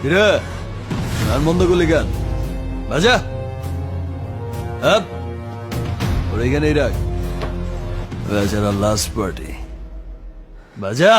কিরে গান বন্ধ করলি গান বাজা ওর এখানেই রাখ বেচারা লাস্ট পার্টি বাজা